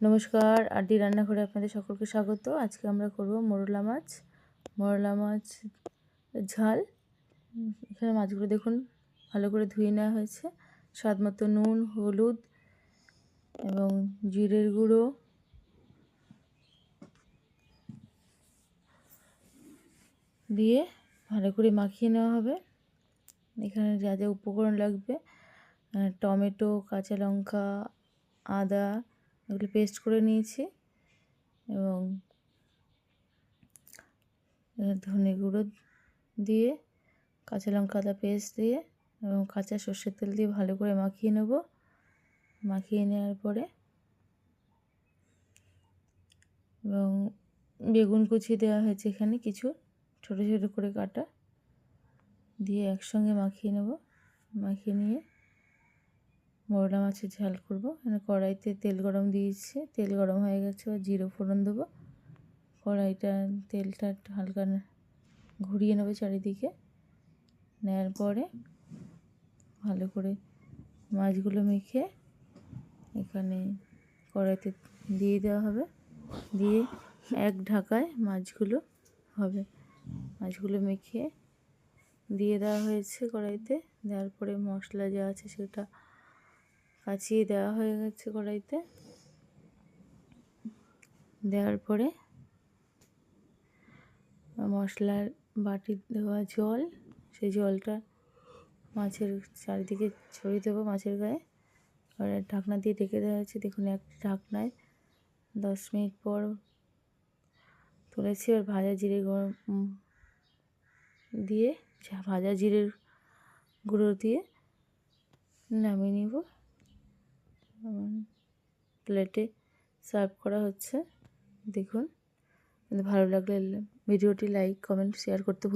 নমস্কার, আরডি রান্নাঘরে আপনাদের সকলকে স্বাগত। আজকে আমরা করব মোরলা মাছ ঝাল। এখানে মাছগুলো দেখুন ভালো করে ধুয়ে নেওয়া হয়েছে। স্বাদ মতো নুন, হলুদ এবং জিরের গুঁড়ো দিয়ে ভালো করে মাখিয়ে নেওয়া হবে। এখানে যা যা উপকরণ লাগবে, টমেটো, কাঁচা লঙ্কা, আদা এগুলো পেস্ট করে নিয়েছি এবং ধনে গুঁড়ো দিয়ে কাঁচা লঙ্কা আদা পেস্ট দিয়ে এবং কাঁচা সর্ষের তেল দিয়ে ভালো করে মাখিয়ে নেব। মাখিয়ে নেওয়ার পরে এবং বেগুন কুচি দেওয়া হয়েছে এখানে কিছু ছোটো ছোটো করে কাটা, দিয়ে একসঙ্গে মাখিয়ে নেব। মাখিয়ে নিয়ে মোরলা মাছের ঝাল করব। এখানে কড়াইতে তেল গরম দিয়েছি, তেল গরম হয়ে গেছে, আর জিরে ফোড়ন দেবো। কড়াইটা তেলটা হালকা ঘুরিয়ে নেবে চারিদিকে। নেওয়ার পরে ভালো করে মাছগুলো মেখে এখানে কড়াইতে দিয়ে দেওয়া হবে, দিয়ে এক ঢাকায় মাছগুলো হবে। মাছগুলো মেখে দিয়ে দেওয়া হয়েছে কড়াইতে। দেওয়ার পরে মশলা যা আছে সেটা কাচিয়ে দেওয়া হয়ে গেছে কড়াইতে। দেওয়ার পরে মশলার বাটি দেওয়া জল, সেই জলটা মাছের চারিদিকে ছড়িয়ে দেবো মাছের গায়ে। আর ঢাকনা দিয়ে ঢেকে দেওয়া হয়েছে। দেখুন এক ঢাকনায় 10 মিনিট পর তুলেছি। আর ভাজা জিরে দিয়ে ভাজা জিরের গুঁড়ো দিয়ে নামিয়ে নিব। প্লেটে সার্ভ করা হচ্ছে। দেখুন, ভালো লাগলে ভিডিওটি লাইক, কমেন্ট, শেয়ার করতে ভুলবেন না।